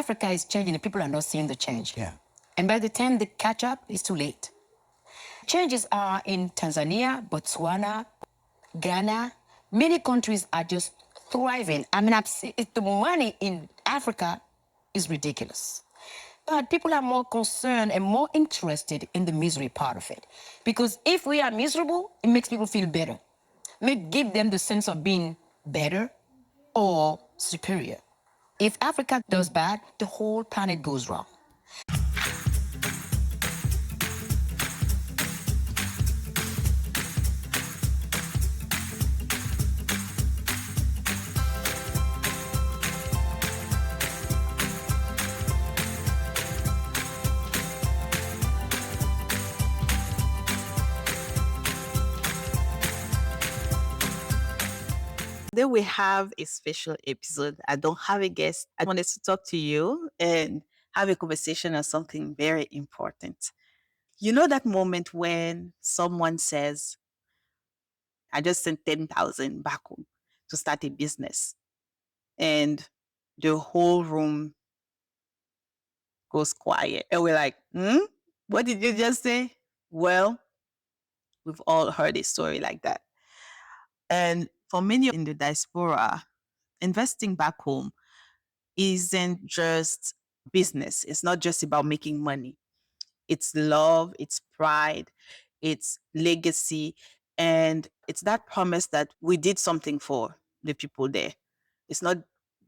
Africa is changing and people are not seeing the change. Yeah. And by the time they catch up, it's too late. Changes are in Tanzania, Botswana, Ghana. Many countries are just thriving. I mean, the money in Africa is ridiculous. But people are more concerned and more interested in the misery part of it. Because if we are miserable, it makes people feel better. Give them the sense of being better or superior. If Africa does bad, the whole planet goes wrong. Today we have a special episode. I don't have a guest. I wanted to talk to you and have a conversation on something very important. You know that moment when someone says, I just sent 10,000 back home to start a business, and the whole room goes quiet. And we're like, what did you just say? Well, we've all heard a story like that. And for many in the diaspora, investing back home isn't just business. It's not just about making money. It's love, it's pride, it's legacy, and it's that promise that we did something for the people there. It's not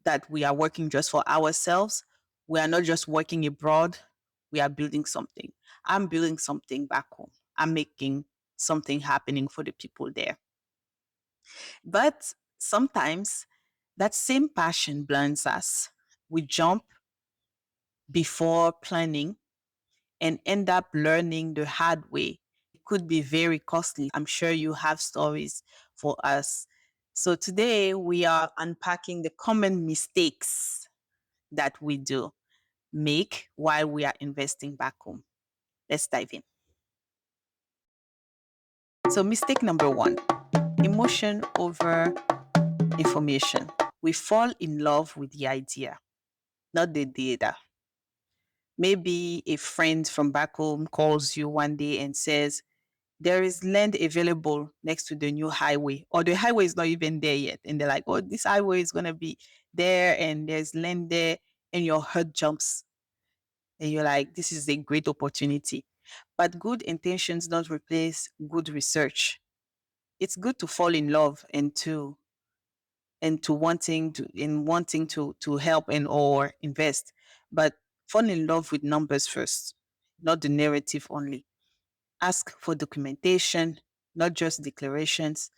that we are working just for ourselves. We are not just working abroad. We are building something. I'm building something back home. I'm making something happening for the people there. But sometimes that same passion blinds us. We jump before planning and end up learning the hard way. It could be very costly. I'm sure you have stories for us. So today we are unpacking the common mistakes that we do make while we are investing back home. Let's dive in. So, mistake number one, emotion over information. We fall in love with the idea, not the data. Maybe a friend from back home calls you one day and says, there is land available next to the new highway, or the highway is not even there yet. And they're like, oh, this highway is going to be there, and there's land there, and your heart jumps. And you're like, this is a great opportunity. But good intentions don't replace good research. It's good to fall in love and to wanting to help and or invest, but fall in love with numbers first, not the narrative only. Ask for documentation, not just declarations.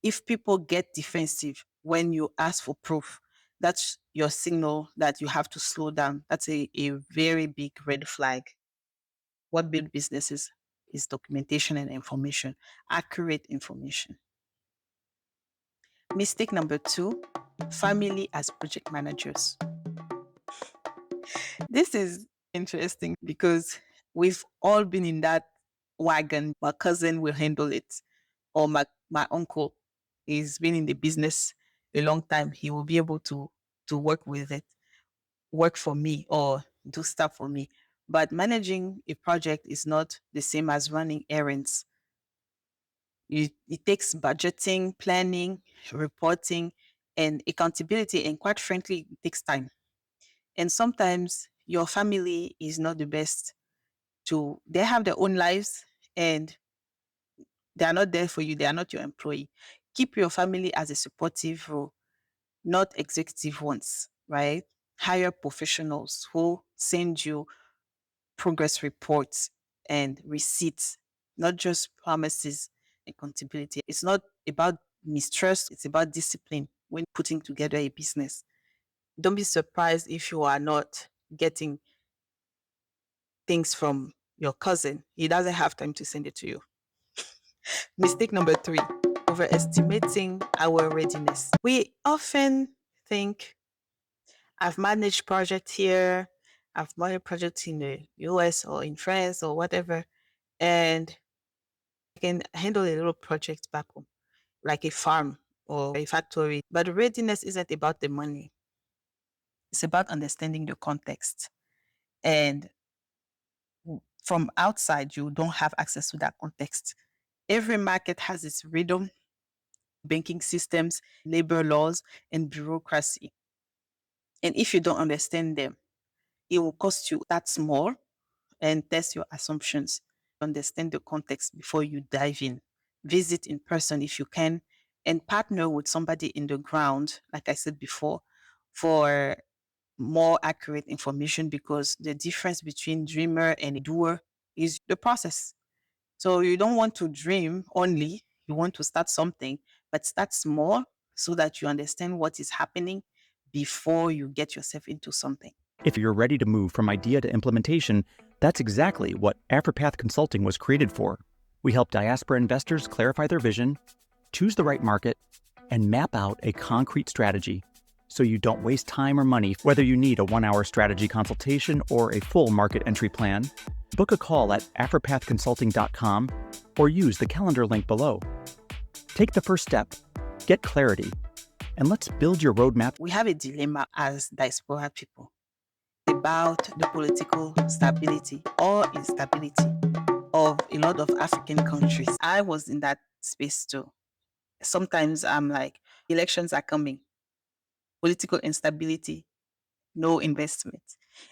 If people get defensive when you ask for proof, that's your signal that you have to slow down. That's a very big red flag. What build businesses is documentation and information, accurate information. Mistake number two, family as project managers. This is interesting because we've all been in that wagon. My cousin will handle it, or my uncle is been in the business a long time. He will be able to work with it, work for me, or do stuff for me. But managing a project is not the same as running errands. It takes budgeting, planning, reporting, and accountability. And quite frankly, it takes time. And sometimes your family is not the best they have their own lives and they are not there for you. They are not your employee. Keep your family as a supportive role, not executive ones, right? Hire professionals who send you progress reports and receipts, not just promises and accountability. It's not about mistrust, it's about discipline when putting together a business. Don't be surprised if you are not getting things from your cousin. He doesn't have time to send it to you. Mistake number three, overestimating our readiness. We often think, I've managed projects here, I've managed projects in the US or in France or whatever, and I can handle a little project back home, like a farm or a factory. But readiness isn't about the money. It's about understanding the context. And from outside, you don't have access to that context. Every market has its rhythm, banking systems, labor laws, and bureaucracy. And if you don't understand them, it will cost you that small and test your assumptions. Understand the context before you dive in. Visit in person if you can, and partner with somebody in the ground, like I said before, for more accurate information because the difference between dreamer and doer is the process. So you don't want to dream only, you want to start something, but start small so that you understand what is happening before you get yourself into something. If you're ready to move from idea to implementation, that's exactly what Afro Path Consulting was created for. We help diaspora investors clarify their vision, choose the right market, and map out a concrete strategy so you don't waste time or money. Whether you need a 1-hour strategy consultation or a full market entry plan, book a call at afropathconsulting.com or use the calendar link below. Take the first step, get clarity, and let's build your roadmap. We have a dilemma as diaspora people about the political stability or instability of a lot of African countries. I was in that space too. Sometimes I'm like, elections are coming, political instability, no investment.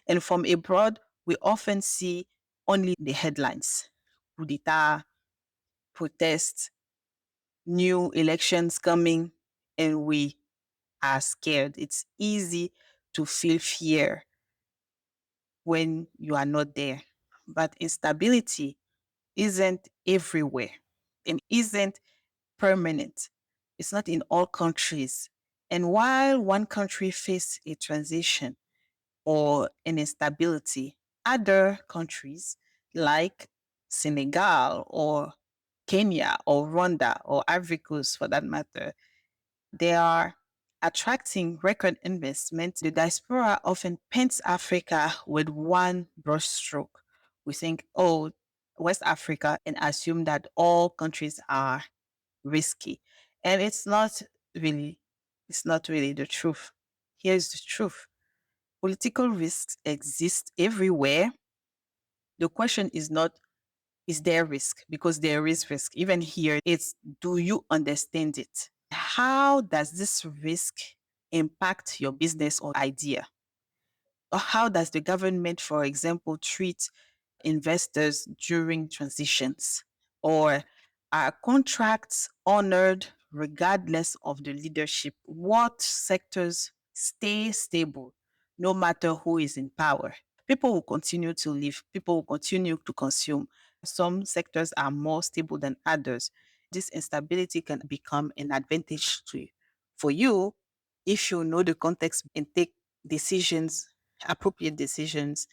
And from abroad, we often see only the headlines: coup d'etat, protests, new elections coming, and we are scared. It's easy to feel fear when you are not there. But instability isn't everywhere and isn't permanent. It's not in all countries. And while one country faces a transition or an instability, other countries like Senegal or Kenya or Rwanda or Ivory Coast for that matter, they are attracting record investment. The diaspora often paints Africa with one brushstroke. We think, oh, West Africa, and assume that all countries are risky. And really, it's not really the truth. Here's the truth. Political risks exist everywhere. The question is not, is there risk? Because there is risk. Even here, it's, do you understand it? How does this risk impact your business or idea? Or how does the government, for example, treat investors during transitions? Or are contracts honored regardless of the leadership? What sectors stay stable no matter who is in power? People will continue to live, people will continue to consume. Some sectors are more stable than others. This instability can become an advantage to you, for you if you know the context and take decisions, appropriate decisions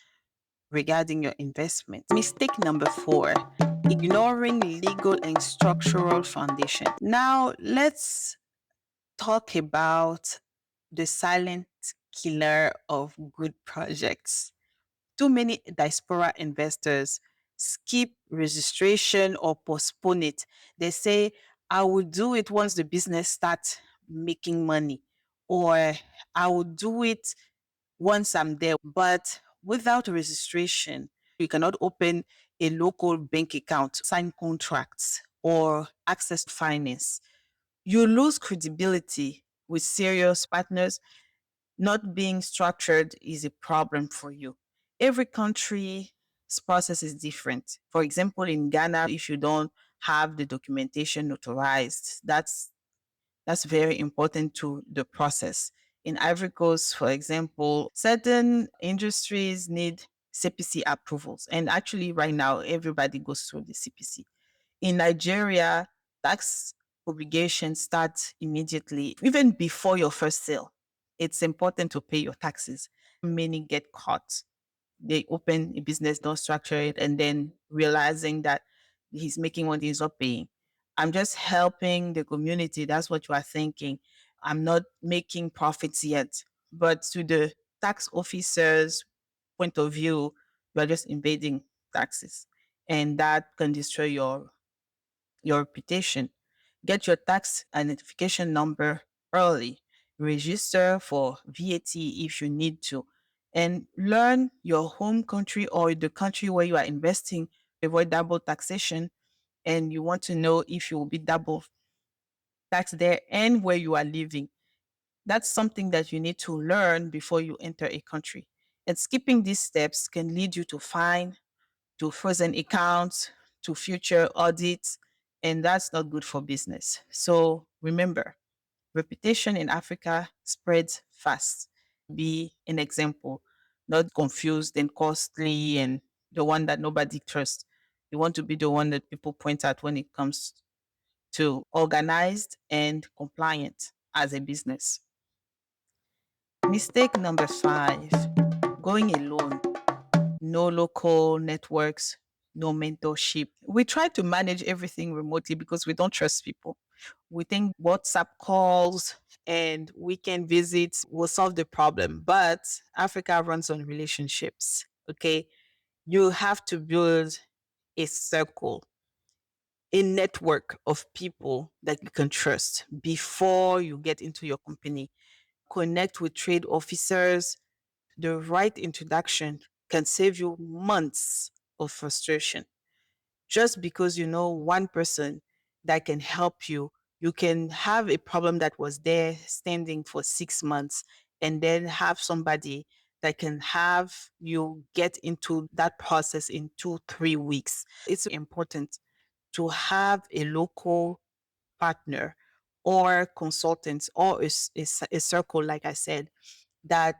regarding your investment. Mistake number 4: ignoring legal and structural foundation. Now, let's talk about the silent killer of good projects. Too many diaspora investors skip registration or postpone it. They say, I will do it once the business starts making money, or I will do it once I'm there. But without registration, you cannot open a local bank account, sign contracts, or access to finance. You lose credibility with serious partners. Not being structured is a problem for you. Every country's process is different. For example, in Ghana, if you don't have the documentation notarized, that's very important to the process. In Ivory Coast, for example, certain industries need CPC approvals. And actually, right now, everybody goes through the CPC. In Nigeria, tax obligations start immediately, even before your first sale. It's important to pay your taxes. Many get caught. They open a business, don't structure it, and then realizing that he's making what he's not paying. I'm just helping the community. That's what you are thinking. I'm not making profits yet. But to the tax officer's point of view, you are just invading taxes. And that can destroy your reputation. Get your tax identification number early. register for VAT if you need to, and learn your home country or the country where you are investing, avoid double taxation, and you want to know if you will be double taxed there and where you are living. That's something that you need to learn before you enter a country. And skipping these steps can lead you to fine, to frozen accounts, to future audits, and that's not good for business. So remember, reputation in Africa spreads fast. Be an example, not confused and costly and the one that nobody trusts. You want to be the one that people point at when it comes to organized and compliant as a business. Mistake number 5, going alone. No local networks, no mentorship. We try to manage everything remotely because we don't trust people. We think WhatsApp calls and weekend visits will solve the problem. But Africa runs on relationships. Okay. You have to build a circle, a network of people that you can trust before you get into your company. Connect with trade officers. The right introduction can save you months of frustration. Just because you know one person that can help you, you can have a problem that was there standing for 6 months and then have somebody that can have you get into that process in 2, 3 weeks. It's important to have a local partner or consultants or a circle, like I said, that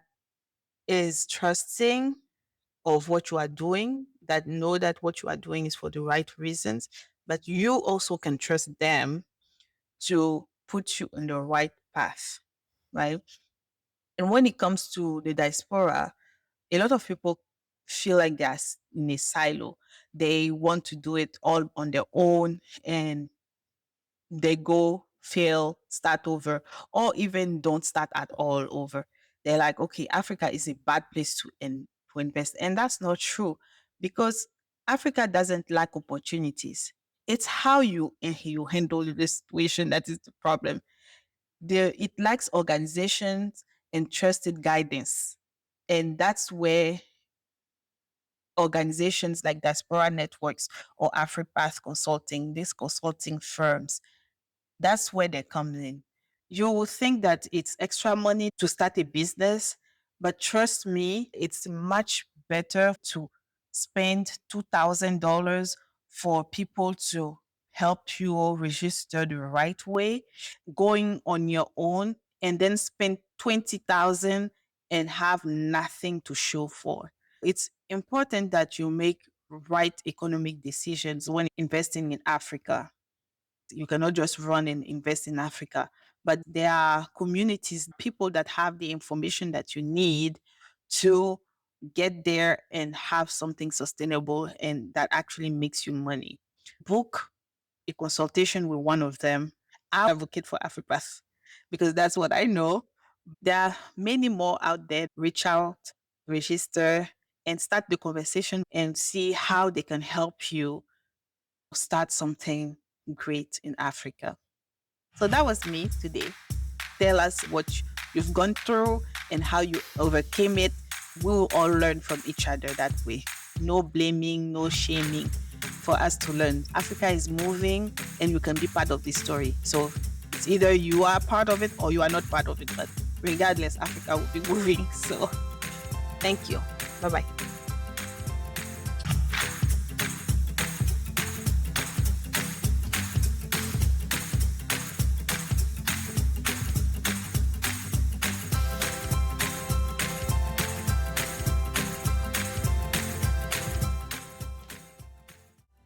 is trusting of what you are doing, that know that what you are doing is for the right reasons, but you also can trust them to put you on the right path, right? And when it comes to the diaspora, a lot of people feel like they're in a silo. They want to do it all on their own and they go, fail, start over, or even don't start at all over. They're like, okay, Africa is a bad place to invest. And that's not true because Africa doesn't lack opportunities. It's how you handle the situation that is the problem. It lacks organizations and trusted guidance. And that's where organizations like Diaspora Networks or Afro Path Consulting, these consulting firms, that's where they come in. You will think that it's extra money to start a business, but trust me, it's much better to spend $2,000 for people to help you register the right way, going on your own, and then spend 20,000 and have nothing to show for. It's important that you make right economic decisions when investing in Africa. You cannot just run and invest in Africa, but there are communities, people that have the information that you need to get there and have something sustainable and that actually makes you money. Book a consultation with one of them. I advocate for AfriPath because that's what I know. There are many more out there. Reach out, register, and start the conversation and see how they can help you start something great in Africa. So that was me today. Tell us what you've gone through and how you overcame it. We will all learn from each other that way. No blaming, no shaming, for us to learn. Africa is moving and you can be part of this story. So it's either you are part of it or you are not part of it. But regardless, Africa will be moving. So thank you. Bye bye.